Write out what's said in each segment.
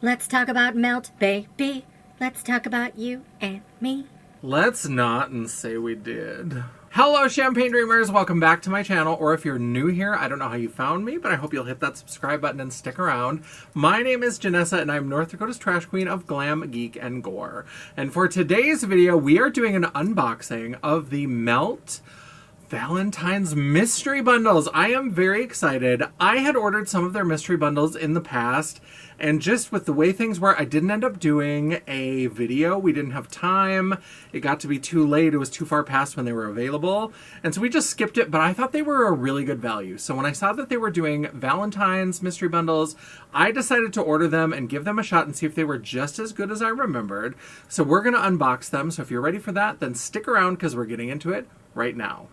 Let's talk about melt, baby. Let's talk about you and me. Let's not and say we did. Hello, Champagne Dreamers. Welcome back to my channel. Or if you're new here, I don't know how you found me, but I hope you'll hit that subscribe button and stick around. My name is Janessa, and I'm North Dakota's trash queen of glam, geek, and gore. And for today's video, we are doing an unboxing of the Melt Valentine's mystery bundles. I am very excited. I had ordered some of their mystery bundles in the past, and just with the way things were, I didn't end up doing a video. We didn't have time. It got to be too late. It was too far past when they were available. And so we just skipped it, but I thought they were a really good value. So when I saw that they were doing Valentine's mystery bundles, I decided to order them and give them a shot and see if they were just as good as I remembered. So we're going to unbox them. So if you're ready for that, then stick around because we're getting into it right now.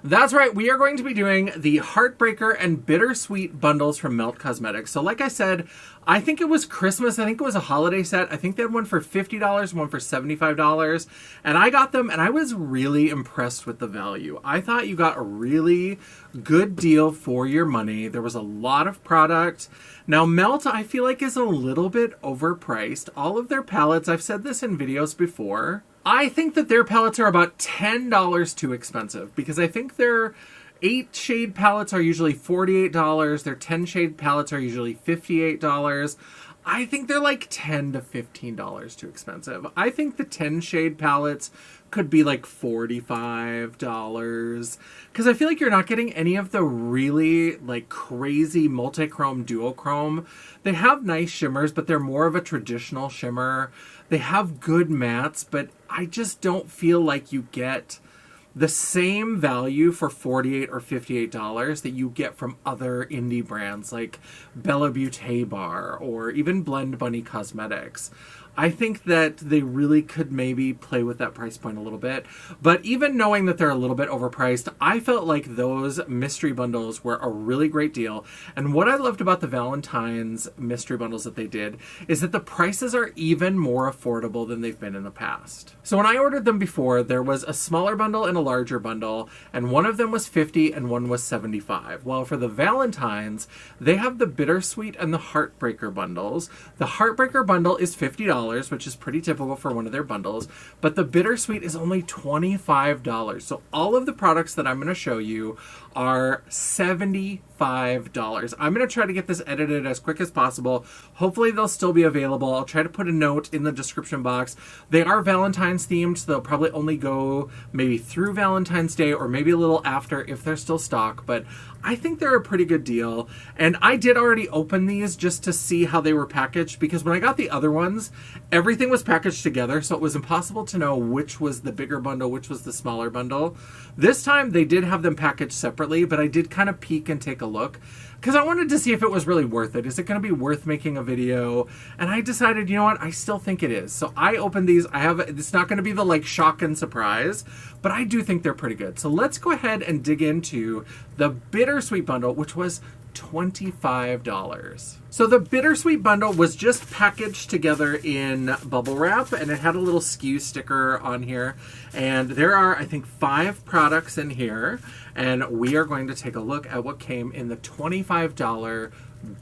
That's right, we are going to be doing the Heartbreaker and Bittersweet bundles from Melt Cosmetics. So like I said, I think it was Christmas. I think it was a holiday set. I think they had one for $50, one for $75. And I got them and I was really impressed with the value. I thought you got a really good deal for your money. There was a lot of product. Now Melt, I feel like, is a little bit overpriced. All of their palettes, I've said this in videos before, I think that their palettes are about $10 too expensive because I think their 8 shade palettes are usually $48. Their 10 shade palettes are usually $58. I think they're like $10 to $15 too expensive. I think the 10 shade palettes could be like $45 because I feel like you're not getting any of the really like crazy multi-chrome duochrome. They have nice shimmers, but they're more of a traditional shimmer. They have good mattes, but I just don't feel like you get the same value for $48 or $58 that you get from other indie brands like Bella Beauté Bar or even Blend Bunny Cosmetics. I think that they really could maybe play with that price point a little bit. But even knowing that they're a little bit overpriced, I felt like those mystery bundles were a really great deal. And what I loved about the Valentine's mystery bundles that they did is that the prices are even more affordable than they've been in the past. So when I ordered them before, there was a smaller bundle and a larger bundle, and one of them was $50 and one was $75. Well, for the Valentine's, they have the Bittersweet and the Heartbreaker bundles. The Heartbreaker bundle is $50, which is pretty typical for one of their bundles, but the Bittersweet is only $25. So all of the products that I'm going to show you are $75. I'm going to try to get this edited as quick as possible. Hopefully they'll still be available. I'll try to put a note in the description box. They are Valentine's themed, so they'll probably only go maybe through Valentine's Day or maybe a little after if they're still stock, but I think they're a pretty good deal. And I did already open these just to see how they were packaged because when I got the other ones, everything was packaged together, so it was impossible to know which was the bigger bundle, which was the smaller bundle. This time they did have them packaged separately, but I did kind of peek and take a look because I wanted to see if it was really worth it. Is it going to be worth making a video? And I decided, you know what, I still think it is. So I opened these. It's not going to be the like shock and surprise, but I do think they're pretty good. So let's go ahead and dig into the Bittersweet bundle, which was $25. So the Bittersweet bundle was just packaged together in bubble wrap, and it had a little SKU sticker on here. And there are, I think, 5 products in here, and we are going to take a look at what came in the $25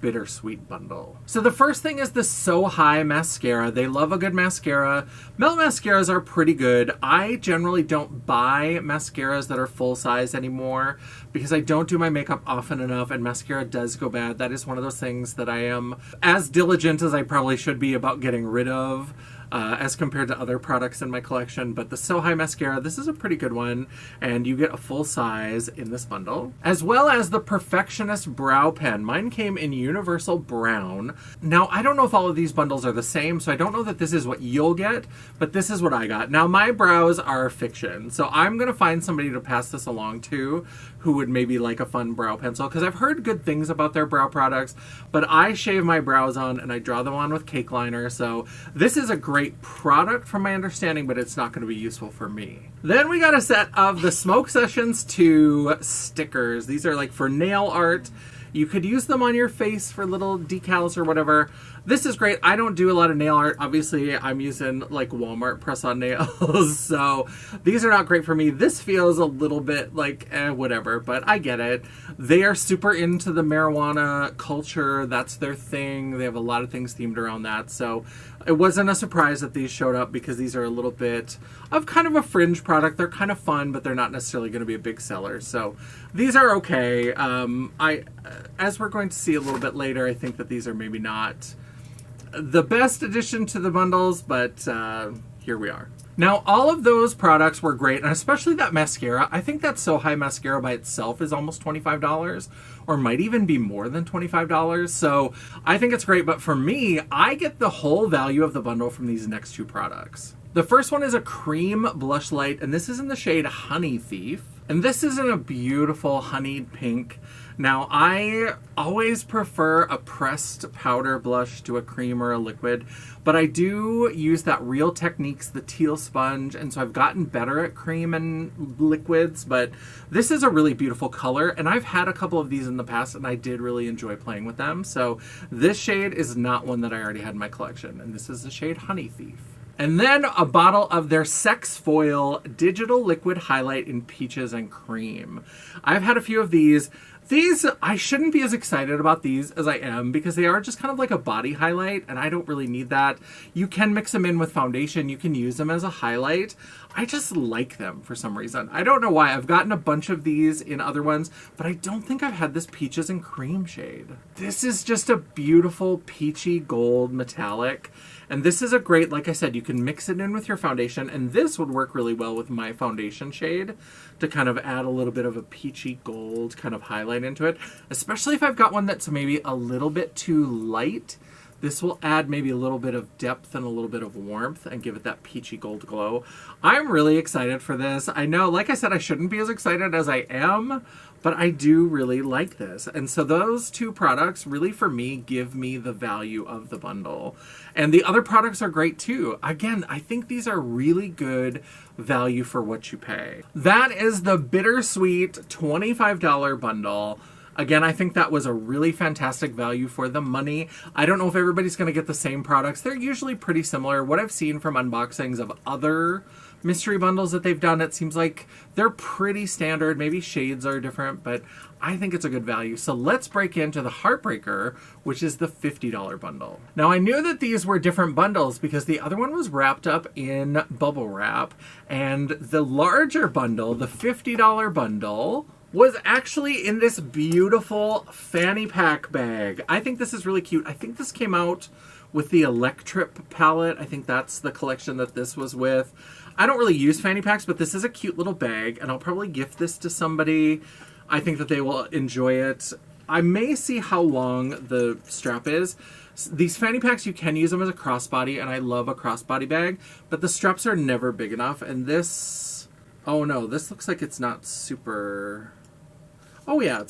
Bittersweet bundle. So the first thing is the So High mascara. They love a good mascara. Melt mascaras are pretty good. I generally don't buy mascaras that are full size anymore because I don't do my makeup often enough and mascara does go bad. That is one of those things that I am as diligent as I probably should be about getting rid of. as compared to other products in my collection. But the So High Mascara, this is a pretty good one, and you get a full size in this bundle. As well as the Perfectionist Brow Pen. Mine came in Universal Brown. Now, I don't know if all of these bundles are the same, so I don't know that this is what you'll get, but this is what I got. Now, my brows are fiction, so I'm going to find somebody to pass this along to who would maybe like a fun brow pencil, because I've heard good things about their brow products, but I shave my brows on and I draw them on with cake liner, so this is a great product from my understanding, but it's not going to be useful for me. Then we got a set of the Smoke Sessions 2 stickers. These are like for nail art. You could use them on your face for little decals or whatever. This is great. I don't do a lot of nail art. Obviously, I'm using like Walmart press-on nails, so these are not great for me. This feels a little bit like whatever, but I get it. They are super into the marijuana culture. That's their thing. They have a lot of things themed around that, so it wasn't a surprise that these showed up because these are a little bit of kind of a fringe product. They're kind of fun, but they're not necessarily going to be a big seller. So these are okay. As we're going to see a little bit later, I think that these are maybe not the best addition to the bundles, but here we are. Now, all of those products were great, and especially that mascara. I think that So High mascara by itself is almost $25, or might even be more than $25. So I think it's great, but for me, I get the whole value of the bundle from these next two products. The first one is a cream blush light, and this is in the shade Honey Thief. And this is in a beautiful honeyed pink. Now, I always prefer a pressed powder blush to a cream or a liquid, but I do use that Real Techniques, the teal sponge, and so I've gotten better at cream and liquids, but this is a really beautiful color, and I've had a couple of these in the past, and I did really enjoy playing with them. So this shade is not one that I already had in my collection, and this is the shade Honey Thief. And then a bottle of their Sex Foil Digital Liquid Highlight in Peaches and Cream. I've had a few of these. These, I shouldn't be as excited about these as I am because they are just kind of like a body highlight, and I don't really need that. You can mix them in with foundation. You can use them as a highlight. I just like them for some reason. I don't know why. I've gotten a bunch of these in other ones, but I don't think I've had this Peaches and Cream shade. This is just a beautiful peachy gold metallic. And this is a great, like I said, you can mix it in with your foundation, and this would work really well with my foundation shade to kind of add a little bit of a peachy gold kind of highlight into it, especially if I've got one that's maybe a little bit too light. This will add maybe a little bit of depth and a little bit of warmth and give it that peachy gold glow. I'm really excited for this. I know, like I said, I shouldn't be as excited as I am, but I do really like this. And so those two products really, for me, give me the value of the bundle. And the other products are great too. Again, I think these are really good value for what you pay. That is the Bittersweet $25 bundle. Again, I think that was a really fantastic value for the money. I don't know if everybody's going to get the same products. They're usually pretty similar. What I've seen from unboxings of other mystery bundles that they've done, it seems like they're pretty standard. Maybe shades are different, but I think it's a good value. So let's break into the Heartbreaker, which is the $50 bundle. Now, I knew that these were different bundles because the other one was wrapped up in bubble wrap, and the larger bundle, the $50 bundle, was actually in this beautiful fanny pack bag. I think this is really cute. I think this came out with the Electrip palette. I think that's the collection that this was with. I don't really use fanny packs, but this is a cute little bag, and I'll probably gift this to somebody. I think that they will enjoy it. I may see how long the strap is. These fanny packs, you can use them as a crossbody, and I love a crossbody bag, but the straps are never big enough, and this... Oh no, this looks like it's not super... Oh yeah,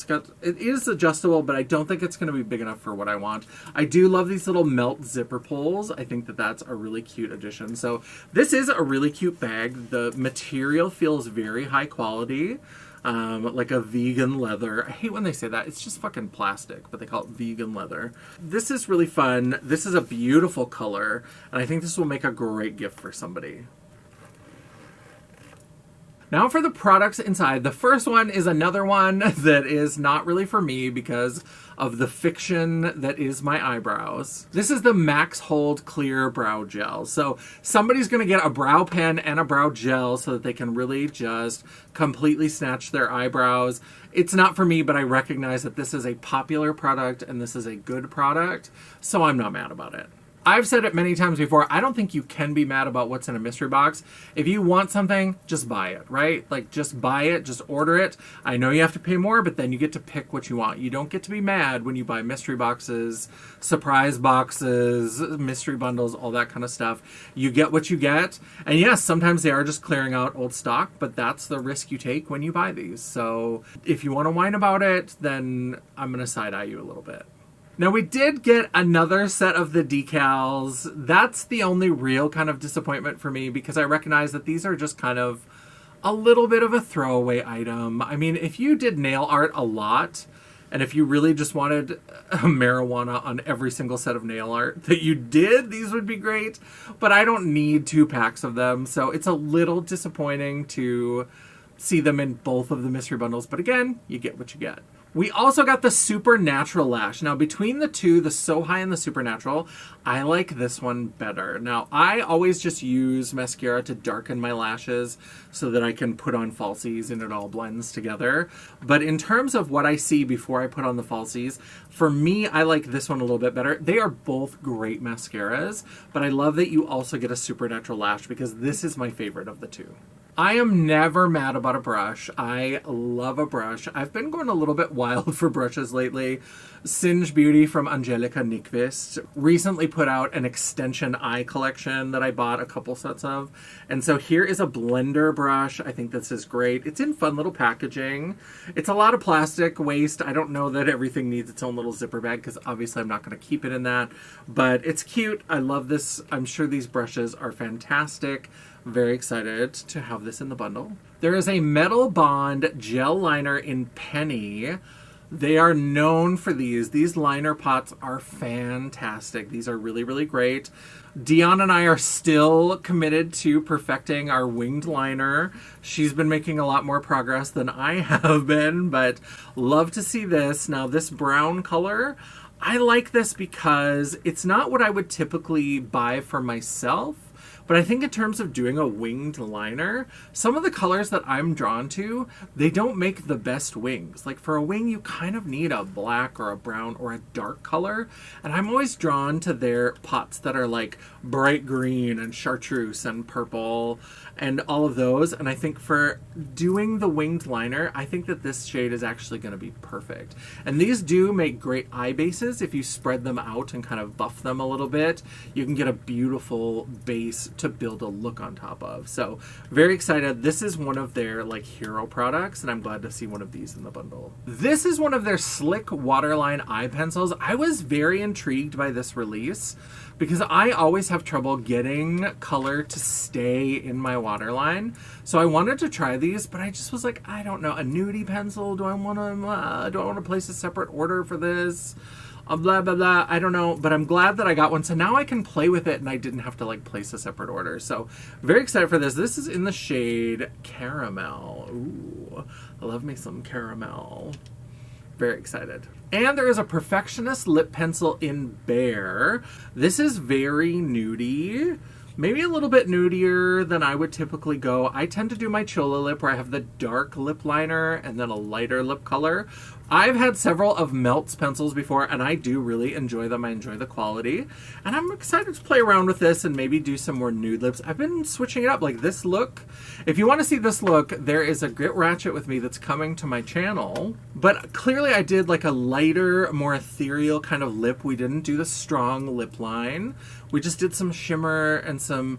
it is adjustable, but I don't think it's going to be big enough for what I want. I do love these little melt zipper pulls. I think that that's a really cute addition. So this is a really cute bag. The material feels very high quality, like a vegan leather. I hate when they say that. It's just fucking plastic, but they call it vegan leather. This is really fun. This is a beautiful color, and I think this will make a great gift for somebody. Now for the products inside. The first one is another one that is not really for me because of the fiction that is my eyebrows. This is the Max Hold Clear Brow Gel. So somebody's going to get a brow pen and a brow gel so that they can really just completely snatch their eyebrows. It's not for me, but I recognize that this is a popular product and this is a good product, so I'm not mad about it. I've said it many times before, I don't think you can be mad about what's in a mystery box. If you want something, just buy it, right? Like, just buy it, just order it. I know you have to pay more, but then you get to pick what you want. You don't get to be mad when you buy mystery boxes, surprise boxes, mystery bundles, all that kind of stuff. You get what you get. And yes, sometimes they are just clearing out old stock, but that's the risk you take when you buy these. So if you want to whine about it, then I'm going to side-eye you a little bit. Now, we did get another set of the decals. That's the only real kind of disappointment for me because I recognize that these are just kind of a little bit of a throwaway item. I mean, if you did nail art a lot, and if you really just wanted marijuana on every single set of nail art that you did, these would be great. But I don't need 2 packs of them, so it's a little disappointing to see them in both of the mystery bundles. But again, you get what you get. We also got the Supernatural Lash. Now, between the two, the So High and the Supernatural, I like this one better. Now, I always just use mascara to darken my lashes so that I can put on falsies and it all blends together. But in terms of what I see before I put on the falsies, for me, I like this one a little bit better. They are both great mascaras, but I love that you also get a Supernatural Lash because this is my favorite of the two. I am never mad about a brush. I love a brush. I've been going a little bit wild for brushes lately. Singe Beauty from Angelica Nyqvist recently put out an extension eye collection that I bought a couple sets of. And so here is a blender brush. I think this is great. It's in fun little packaging. It's a lot of plastic waste. I don't know that everything needs its own little zipper bag because obviously I'm not going to keep it in that. But it's cute. I love this. I'm sure these brushes are fantastic. Very excited to have this in the bundle. There is a Metal Bond gel liner in Penny. They are known for these. These liner pots are fantastic. These are really, really great. Dion and I are still committed to perfecting our winged liner. She's been making a lot more progress than I have been, but love to see this. Now, this brown color, I like this because it's not what I would typically buy for myself. But I think in terms of doing a winged liner, some of the colors that I'm drawn to, they don't make the best wings. Like for a wing, you kind of need a black or a brown or a dark color. And I'm always drawn to their pots that are like bright green and chartreuse and purple and all of those. And I think for doing the winged liner, I think that this shade is actually going to be perfect. And these do make great eye bases. If you spread them out and kind of buff them a little bit, you can get a beautiful base to build a look on top of. So very excited. This is one of their like hero products and I'm glad to see one of these in the bundle. This is one of their Slick Waterline eye pencils. I was very intrigued by this release because I always have trouble getting color to stay in my waterline. So I wanted to try these, but I just was like, I don't know, a nudie pencil? Do I want to place a separate order for this? Blah, blah, blah. I don't know, but I'm glad that I got one. So now I can play with it and I didn't have to like place a separate order. So very excited for this. This is in the shade Caramel. Ooh, I love me some caramel. Very excited. And there is a Perfectionist lip pencil in Bear. This is very nudie. Maybe a little bit nudier than I would typically go. I tend to do my Chola lip where I have the dark lip liner and then a lighter lip color. I've had several of Melt's pencils before and I do really enjoy them. I enjoy the quality. And I'm excited to play around with this and maybe do some more nude lips. I've been switching it up. Like this look, if you want to see this look, there is a Grit Ratchet with me that's coming to my channel. But clearly I did like a lighter, more ethereal kind of lip. We didn't do the strong lip line. We just did some shimmer and some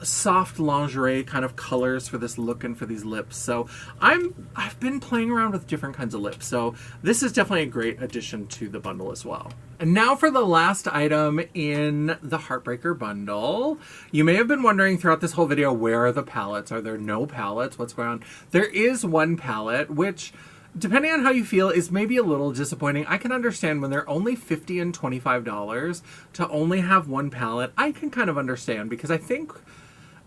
soft lingerie kind of colors for this look and for these lips. So I've been playing around with different kinds of lips. So this is definitely a great addition to the bundle as well. And now for the last item in the Heartbreaker bundle. You may have been wondering throughout this whole video, where are the palettes? Are there no palettes? What's going on? There is one palette, which, depending on how you feel, is maybe a little disappointing. I can understand when they're only $50 and $25 to only have one palette. I can kind of understand because I think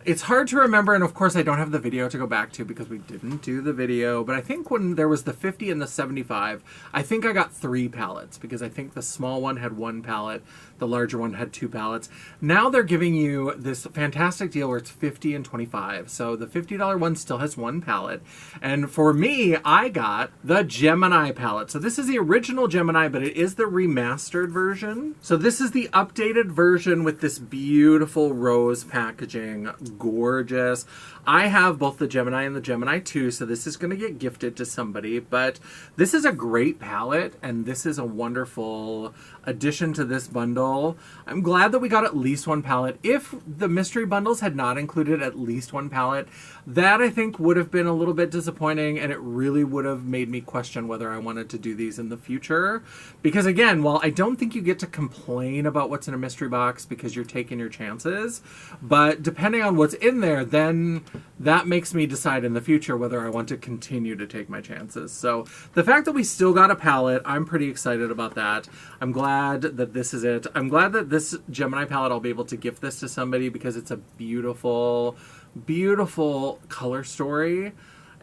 It's hard to remember, and of course I don't have the video to go back to because we didn't do the video, but I think when there was the 50 and the 75, I think I got 3 pallets because I think the small one had 1 pallet, the larger one had 2 pallets. Now they're giving you this fantastic deal where it's 50 and 25. So the $50 one still has 1 pallet. And for me, I got the Gemini pallet. So this is the original Gemini, but it is the remastered version. So this is the updated version with this beautiful rose packaging. Gorgeous. I have both the Gemini and the Gemini 2, so this is going to get gifted to somebody, but this is a great palette, and this is a wonderful addition to this bundle. I'm glad that we got at least 1 palette. If the mystery bundles had not included at least 1 palette, that I think would have been a little bit disappointing, and it really would have made me question whether I wanted to do these in the future. Because again, while I don't think you get to complain about what's in a mystery box because you're taking your chances, but depending on what's in there, then that makes me decide in the future whether I want to continue to take my chances. So the fact that we still got a palette, I'm pretty excited about that. I'm glad that this is it. I'm glad that this Gemini palette, I'll be able to gift this to somebody because it's a beautiful, beautiful color story.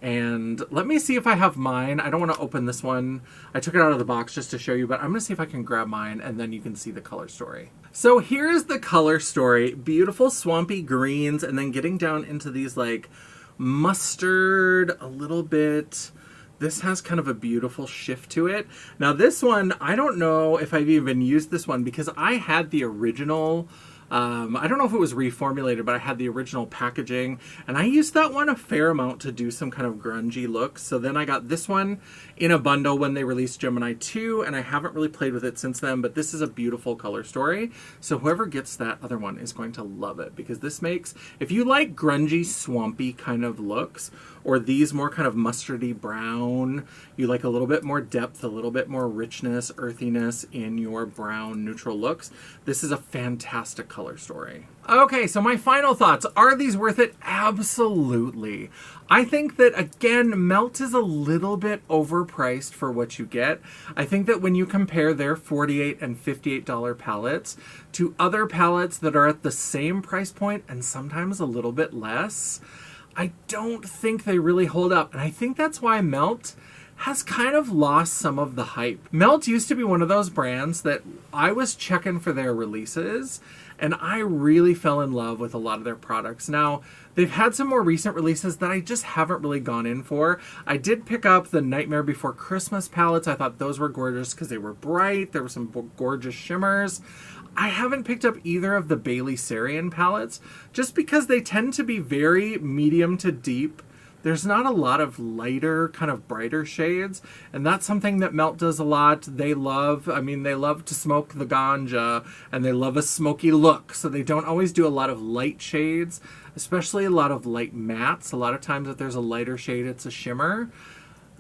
And let me see if I have mine. I don't want to open this one. I took it out of the box just to show you, but I'm going to see if I can grab mine and then you can see the color story. So here's the color story. Beautiful swampy greens and then getting down into these like mustard a little bit. This has kind of a beautiful shift to it. Now this one, I don't know if I've even used this one because I had the original. I don't know if it was reformulated, but I had the original packaging, and I used that one a fair amount to do some kind of grungy look. So then I got this one in a bundle when they released Gemini 2, and I haven't really played with it since then, but this is a beautiful color story. So whoever gets that other one is going to love it, because this makes, if you like grungy, swampy kind of looks, or these more kind of mustardy brown, you like a little bit more depth, a little bit more richness, earthiness in your brown neutral looks, this is a fantastic color story. Okay, so my final thoughts. Are these worth it? Absolutely. I think that, again, Melt is a little bit overpriced for what you get. I think that when you compare their $48 and $58 palettes to other palettes that are at the same price point and sometimes a little bit less, I don't think they really hold up. And I think that's why Melt has kind of lost some of the hype. Melt used to be one of those brands that I was checking for their releases, and I really fell in love with a lot of their products. Now, they've had some more recent releases that I just haven't really gone in for. I did pick up the Nightmare Before Christmas palettes. I thought those were gorgeous because they were bright. There were some gorgeous shimmers. I haven't picked up either of the Bailey Sarian palettes just because they tend to be very medium to deep. There's not a lot of lighter, kind of brighter shades, and that's something that Melt does a lot. They love, they love to smoke the ganja, and they love a smoky look, so they don't always do a lot of light shades, especially a lot of light mattes. A lot of times if there's a lighter shade, it's a shimmer.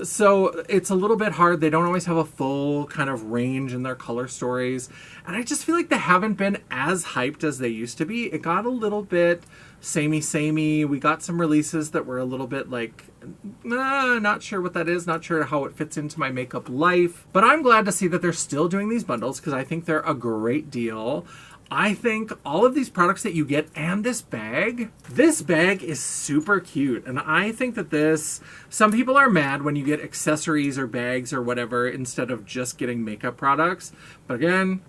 So it's a little bit hard. They don't always have a full kind of range in their color stories. And I just feel like they haven't been as hyped as they used to be. It got a little bit samey. We got some releases that were a little bit like, not sure what that is. Not sure how it fits into my makeup life. But I'm glad to see that they're still doing these bundles because I think they're a great deal. I think all of these products that you get and this bag is super cute. And I think that some people are mad when you get accessories or bags or whatever instead of just getting makeup products. But again,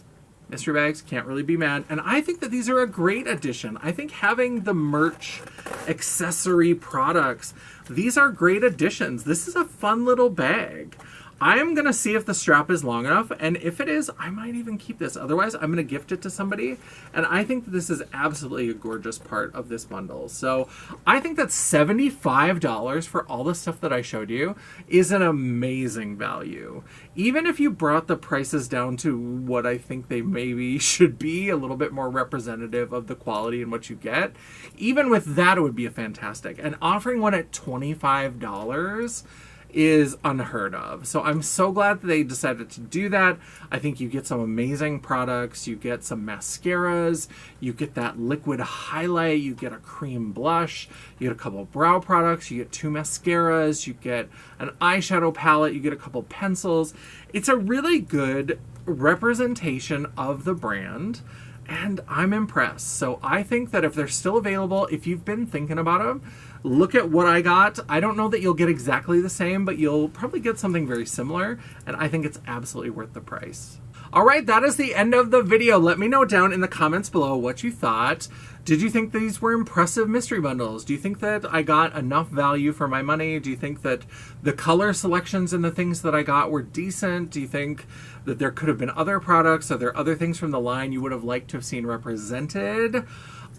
mystery bags, can't really be mad. And I think that these are a great addition. I think having the merch accessory products, these are great additions. This is a fun little bag. I am going to see if the strap is long enough, and if it is, I might even keep this. Otherwise, I'm going to gift it to somebody, and I think that this is absolutely a gorgeous part of this bundle. So I think that $75 for all the stuff that I showed you is an amazing value. Even if you brought the prices down to what I think they maybe should be, a little bit more representative of the quality and what you get, even with that, it would be a fantastic. And offering one at $25 is unheard of. So I'm so glad that they decided to do that. I think you get some amazing products. You get some mascaras. You get that liquid highlight. You get a cream blush. You get a couple brow products. You get 2 mascaras. You get an eyeshadow palette. You get a couple pencils. It's a really good representation of the brand and I'm impressed. So I think that if they're still available, if you've been thinking about them, look at what I got. I don't know that you'll get exactly the same, but you'll probably get something very similar, and I think it's absolutely worth the price. All right, that is the end of the video. Let me know down in the comments below what you thought. Did you think these were impressive mystery bundles? Do you think that I got enough value for my money? Do you think that the color selections and the things that I got were decent? Do you think that there could have been other products? Are there other things from the line you would have liked to have seen represented?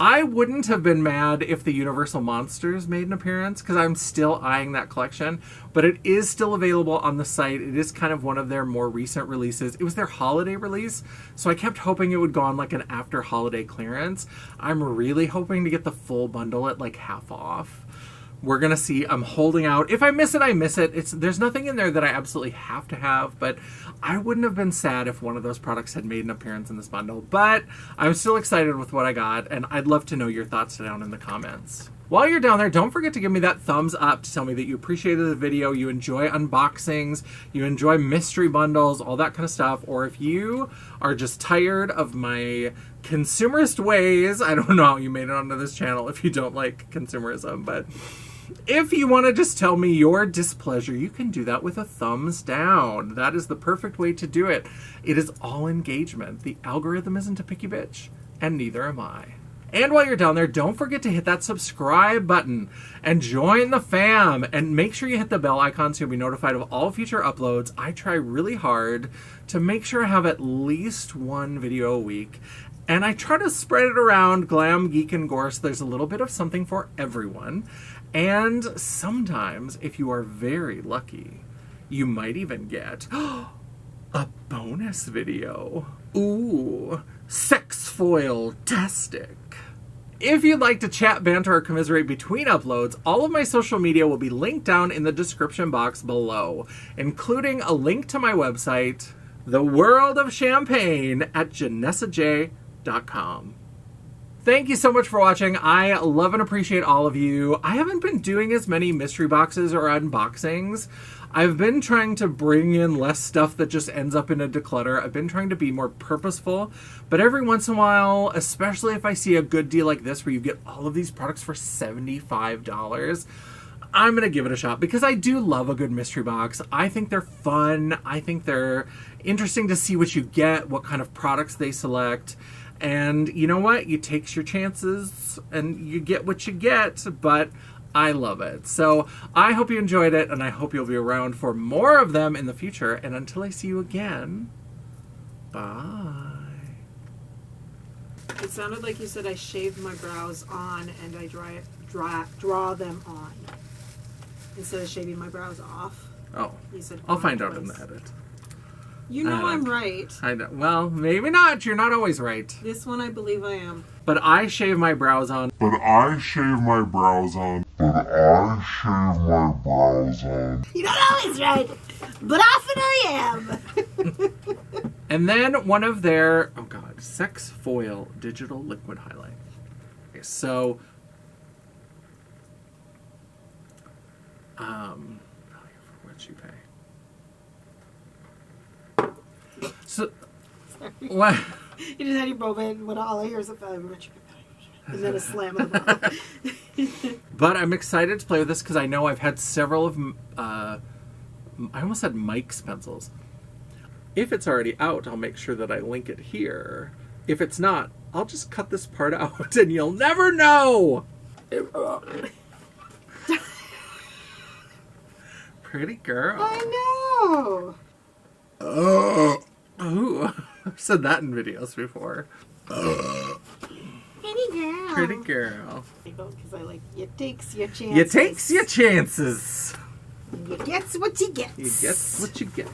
I wouldn't have been mad if the Universal Monsters made an appearance, because I'm still eyeing that collection, but it is still available on the site. It is kind of one of their more recent releases. It was their holiday release, so I kept hoping it would go on like an after holiday clearance. I'm really hoping to get the full bundle at like half off. We're gonna see. I'm holding out. If I miss it, I miss it. There's nothing in there that I absolutely have to have, but I wouldn't have been sad if one of those products had made an appearance in this bundle. But I'm still excited with what I got, and I'd love to know your thoughts down in the comments. While you're down there, don't forget to give me that thumbs up to tell me that you appreciated the video, you enjoy unboxings, you enjoy mystery bundles, all that kind of stuff. Or if you are just tired of my consumerist ways, I don't know how you made it onto this channel if you don't like consumerism, but if you want to just tell me your displeasure, you can do that with a thumbs down. That is the perfect way to do it. It is all engagement. The algorithm isn't a picky bitch, and neither am I. And while you're down there, don't forget to hit that subscribe button and join the fam. And make sure you hit the bell icon so you'll be notified of all future uploads. I try really hard to make sure I have at least one video a week. And I try to spread it around glam, geek, and gore so there's a little bit of something for everyone. And sometimes, if you are very lucky, you might even get a bonus video. Ooh, sex foil-tastic. If you'd like to chat, banter, or commiserate between uploads, all of my social media will be linked down in the description box below, including a link to my website, The World of Champagne, at janessajay.com. Thank you so much for watching. I love and appreciate all of you. I haven't been doing as many mystery boxes or unboxings. I've been trying to bring in less stuff that just ends up in a declutter. I've been trying to be more purposeful, but every once in a while, especially if I see a good deal like this where you get all of these products for $75, I'm going to give it a shot because I do love a good mystery box. I think they're fun. I think they're interesting to see what you get, what kind of products they select. And you know what? You take your chances and you get what you get, but I love it. So I hope you enjoyed it, and I hope you'll be around for more of them in the future. And until I see you again, bye. It sounded like you said I shaved my brows on and I draw them on instead of shaving my brows off. Oh, You said I'll on find out twice. in the edit. You know I'm right. I know. Well, maybe not. You're not always right. This one I believe I am. But I shave my brows on. But I shave my brows on. You're not always right, but often I am. And then one of their, oh god, sex foil digital liquid highlight. Okay, so, value for what you pay. So, what? You just had your moment when all I hear is a value and then a slam of the bottle. But I'm excited to play with this because I know I've had several of, I almost said Mike's pencils. If it's already out, I'll make sure that I link it here. If it's not, I'll just cut this part out and you'll never know! Pretty girl. I know! Ooh, I've said that in videos before. Pretty girl. Pretty girl. Because I like, you takes your chances. You takes your chances. And you gets what you gets. You get what you get.